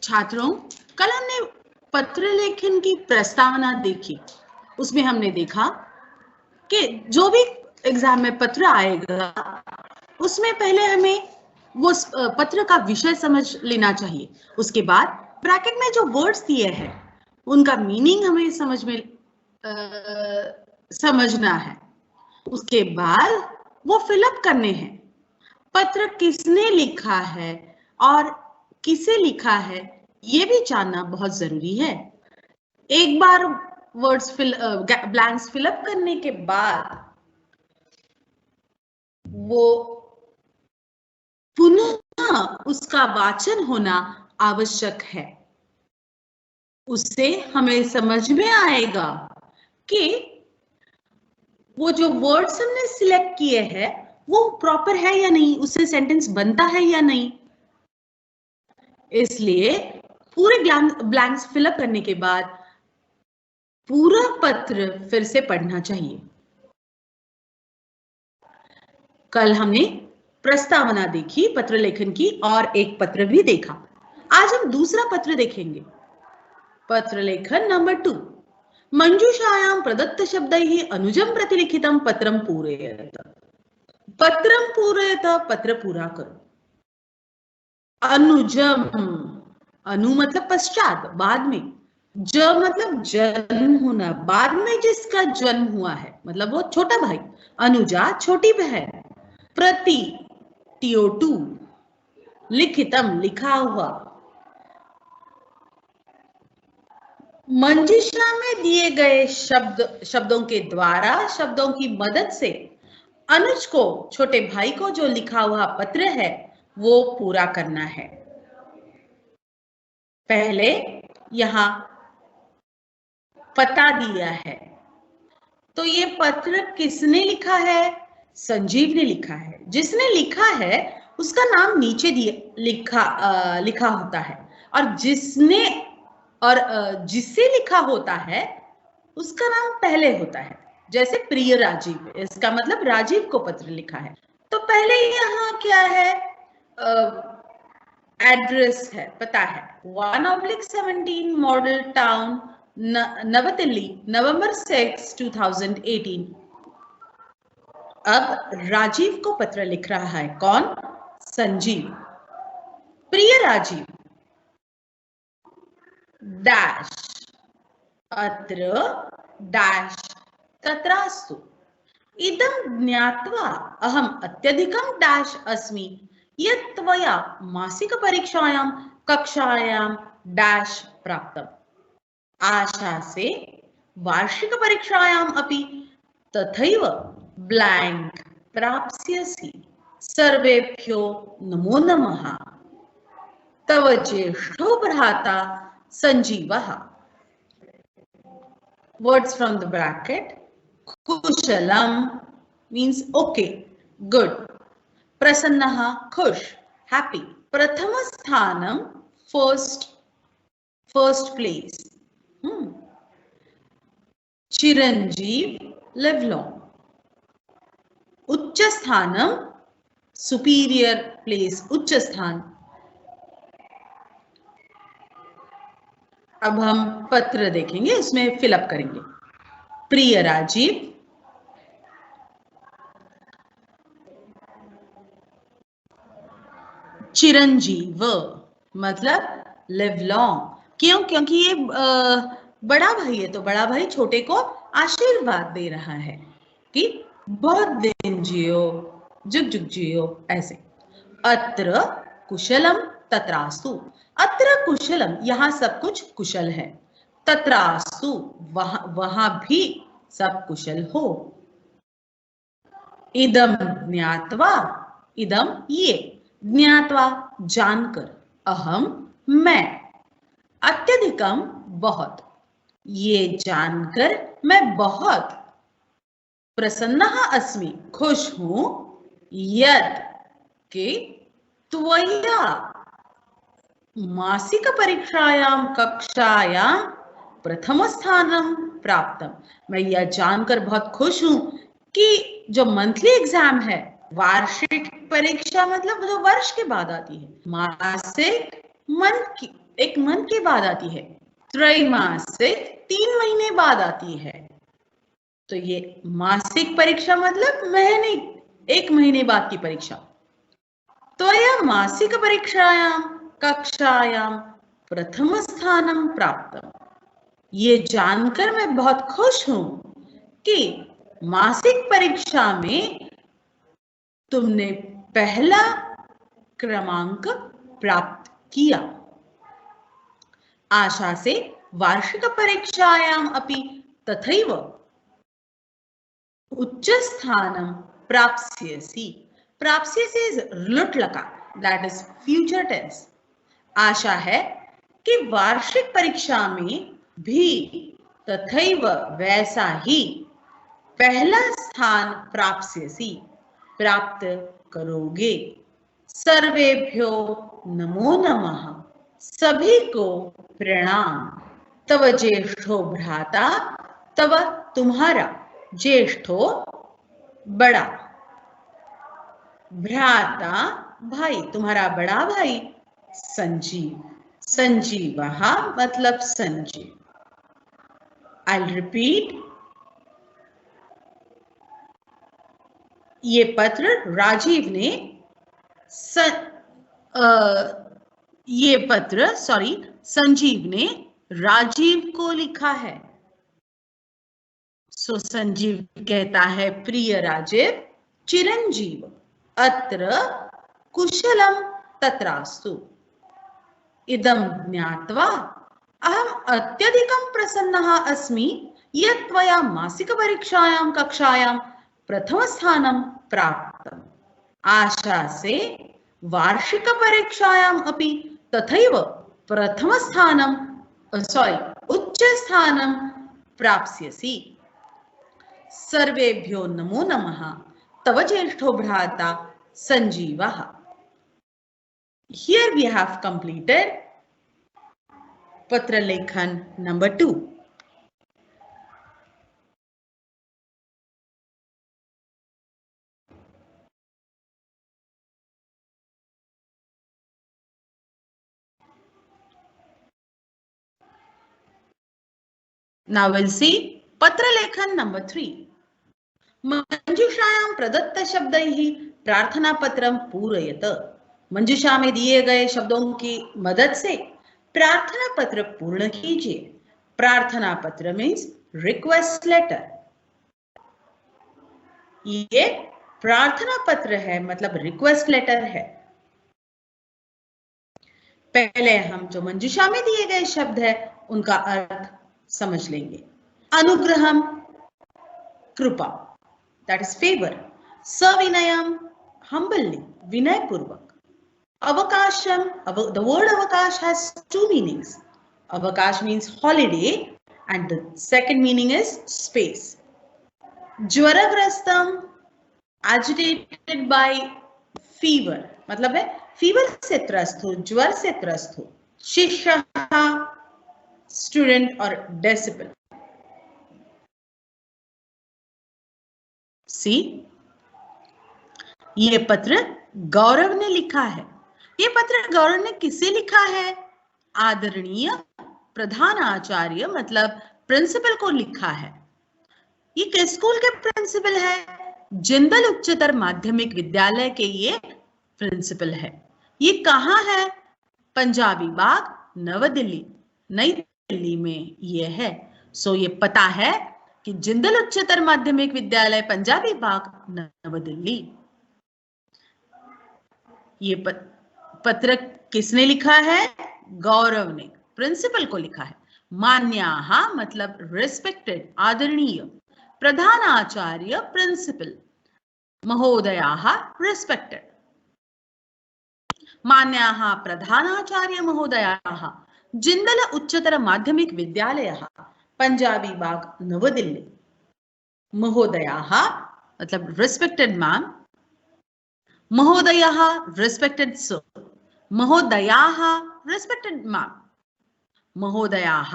छात्रों, कल हमने पत्र लेखन की प्रस्तावना देखी। उसमें हमने देखा कि जो भी एग्जाम में पत्र आएगा उसमें पहले हमें वो पत्र का विषय समझ लेना चाहिए। उसके बाद ब्रैकेट में जो वर्ड्स दिए हैं उनका मीनिंग हमें समझना है। उसके बाद वो फिलअप करने हैं। पत्र किसने लिखा है और किसे लिखा है ये भी जानना बहुत जरूरी है। एक बार वर्ड्स ब्लैंक्स फिलअप करने के बाद वो पुनः उसका वाचन होना आवश्यक है। उससे हमें समझ में आएगा कि वो जो वर्ड्स हमने सिलेक्ट किए हैं वो प्रॉपर है या नहीं, उससे सेंटेंस बनता है या नहीं। इसलिए पूरे ब्लैंक्स फिलअप करने के बाद पूरा पत्र फिर से पढ़ना चाहिए। कल हमने प्रस्तावना देखी पत्र लेखन की और एक पत्र भी देखा। आज हम दूसरा पत्र देखेंगे। पत्र लेखन नंबर 2। मंजूषायां प्रदत्त शब्दैः अनुजं प्रतिलिखितं पत्रं पूरयत। पत्रं पूरयत, पत्र पूरा करो। अनुजम, अनु मतलब पश्चात, बाद में। ज मतलब जन्म होना, बाद में जिसका जन्म हुआ है, मतलब वो छोटा भाई। अनुजा छोटी बहन। प्रति TO2, लिखितम लिखा हुआ। मंजिशा में दिए गए शब्दों के द्वारा, शब्दों की मदद से अनुज को, छोटे भाई को जो लिखा हुआ पत्र है वो पूरा करना है। पहले यहां पता दिया है, तो ये पत्र किसने लिखा है? संजीव ने लिखा है। जिसने लिखा है उसका नाम नीचे लिखा होता है, और जिससे लिखा होता है उसका नाम पहले होता है। जैसे प्रिय राजीव, इसका मतलब राजीव को पत्र लिखा है। तो पहले यहाँ क्या है? एड्रेस है, पता है। 1/17 मॉडल टाउन नवदिल्ली, नवंबर 6, 2018। अब राजीव को पत्र लिख रहा है। कौन? संजीव। प्रिय राजीव, डैश अत्र डैश तत्रास्तु इदं ज्ञात्वा अहम अत्यधिकं डैश अस्मि यत् त्वया मासिक परीक्षायां कक्षायां डैश प्राप्तम्। आशा से वार्षिक परीक्षायाम् अपि तथैव ब्लैंक प्राप्स्यसि। सर्वेभ्यो नमो नमः। तव ज्येष्ठो भ्राता संजीवः। Words from the bracket. Kushalam means okay, good. Prasannaha, khush, happy. Prathama sthanam, first place. Chiranjeev, live long. Uchcha sthanam, superior place, उच्च स्थान। अब हम पत्र देखेंगे, उसमें फिलअप करेंगे। प्रिय राजीव, चिरंजीव मतलब लिव लॉन्ग। क्यों? क्योंकि ये बड़ा भाई है, तो बड़ा भाई छोटे को आशीर्वाद दे रहा है कि बहुत दिन जियो, जुग जुग जियो, ऐसे। अत्र कुशलम तत्रास्तु। अत्र कुशलम, यहां सब कुछ कुशल है। तत्रास्तु, वहां भी सब कुशल हो। इदम ज्ञात्वा, इदम ये, ज्ञात्वा जानकर, अहम मैं, अत्यधिकम बहुत, ये जानकर मैं बहुत, प्रसन्नः अस्मि खुश हूं, यत् के त्वया मासिक परीक्षायां कक्षायां प्रथम स्थानम प्राप्तम। मैं यह जानकर बहुत खुश हूं कि जो मंथली एग्जाम है, वार्षिक परीक्षा मतलब जो वर्ष के बाद आती है, मासिक मंथ की 1 मंथ के बाद आती है, त्रैमासिक 3 महीने बाद आती है। तो ये मासिक परीक्षा मतलब महीने 1 महीने बाद की परीक्षा। त्वया मासिक परीक्षायां कक्षायां प्रथम स्थानं प्राप्तम्। ये जानकर मैं बहुत खुश हूं कि मासिक परीक्षा में तुमने पहला क्रमांक प्राप्त किया। आशा से वार्षिक परीक्षायां अपि तथैव उच्च स्थानं प्राप्स्यसि। प्राप्स्यसि इज लुट लगा, दैट इज फ्यूचर टेंस। आशा है कि वार्षिक परीक्षा में भी तथैव वैसा ही पहला स्थान प्राप्स्यसि प्राप्त करोगे। सर्वेभ्यो नमो नमः। सभी को प्रणाम। तव ज्येष्ठो भ्राता, तव तुम्हारा, ज्येष्ठो बड़ा, भ्राता भाई, तुम्हारा बड़ा भाई, संजीव, संजीवः मतलब संजीव। I'll repeat. ये पत्र राजीव ने संजीव ने राजीव को लिखा है। सो संजीव कहता है, प्रिय राजीव, चिरंजीव अत्र कुशलम तत्रास्तु। इदं ज्ञात्वा अहम् अत्यधिकं प्रसन्नः अस्मि यत् त्वया मासिक परीक्षायां कक्षायां प्रथम स्थानं प्राप्तम्। आशा से वार्षिक परीक्षायां अपि तथैव प्रथम स्थानं उच्च स्थानं प्राप्स्यसि। सर्वेभ्यो नमो नमः। तव ज्येष्ठो भ्राता संजीवः। Here we have completed Patra Lekhan number 2. Now we'll see Patra Lekhan number 3. मंजूषायां प्रदत्त शब्दैः प्रार्थना पत्रं पूरयत। मंजूषा में दिए गए शब्दों की मदद से प्रार्थना पत्र पूर्ण कीजिए। प्रार्थना पत्र मीन्स रिक्वेस्ट लेटर। ये प्रार्थना पत्र है मतलब रिक्वेस्ट लेटर है। पहले हम जो मंजूषा में दिए गए शब्द है उनका अर्थ समझ लेंगे। अनुग्रहम कृपा, that is favor. Savinayam, humbly, vinay purvak. Avakasham, the word avakash has two meanings. Avakash means holiday and the second meaning is space. Jwaragrastam, agitated by fever, मतलब है fever से त्रस्त हो, ज्वर से त्रस्त हो। शिष्य, student or disciple. See, ये पत्र गौरव ने लिखा है। ये पत्र गौरव ने किसे लिखा है? आदरणीय प्रधान आचार्य मतलब प्रिंसिपल को लिखा है। ये किस स्कूल के प्रिंसिपल है? जिंदल उच्चतर माध्यमिक विद्यालय के ये प्रिंसिपल है। ये कहाँ है? पंजाबी बाग, नव दिल्ली, नई दिल्ली में ये है। सो ये पता है कि जिंदल उच्चतर माध्यमिक विद्यालय पंजाबी बाग, नव दिल्ली। ये पत्र किसने लिखा है? गौरव ने प्रिंसिपल को लिखा है। मान्याः मतलब रिस्पेक्टेड, आदरणीय। प्रधान आचार्य प्रिंसिपल, महोदयाः रिस्पेक्टेड। मान्याः प्रधानाचार्य महोदयाः जिंदल उच्चतर माध्यमिक विद्यालयः पंजाबी बाग, नवदिल्ली। महोदयाः मतलब रिस्पेक्टेड मैम, महोदयः रिस्पेक्टेड सर, महोदयाः रिस्पेक्टेड मैम, महोदयाः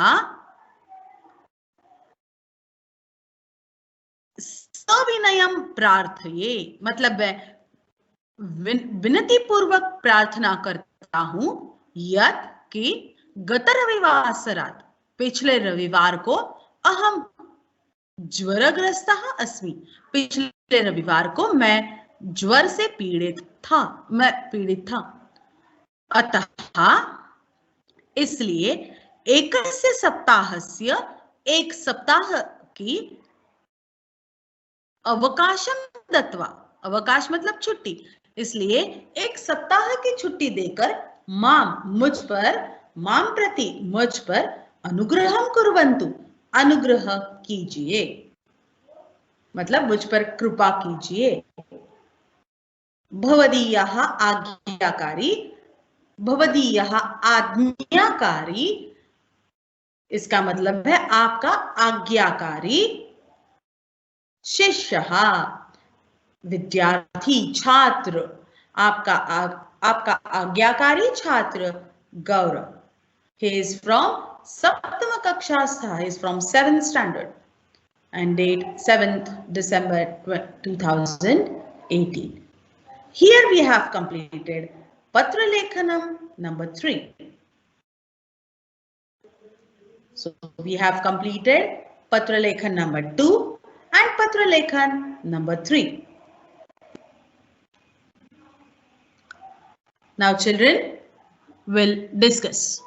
सविनयम प्रार्थये मतलब विनती पूर्वक प्रार्थना करता हूं यत् कि गत रविवासरात्, पिछले रविवार को, अहम ज्वरग्रस्तः अस्मि, पिछले रविवार को मैं ज्वर से पीड़ित था। अतः, इसलिए, एकस्य सप्ताहस्य, एक सप्ताह की, अवकाशं दत्वा, अवकाश मतलब छुट्टी, इसलिए एक सप्ताह की छुट्टी देकर माम प्रति, मुझ पर अनुग्रहं कुर्वन्तु, अनुग्रह कीजिए, मतलब मुझ पर कृपा कीजिए। भवदीयः आज्ञाकारी, भवदीयः आज्ञाकारी, इसका मतलब है आपका आज्ञाकारी, शिष्यः विद्यार्थी, छात्र, आपका आज्ञाकारी छात्र गौरव। He is from सप्तम कक्षा स्था, he is from 7th standard and date 7th December 2018. Here we have completed Patra Lekhanam number 3. So we have completed Patra Lekhan number 2 and Patra Lekhan number 3. Now children will discuss.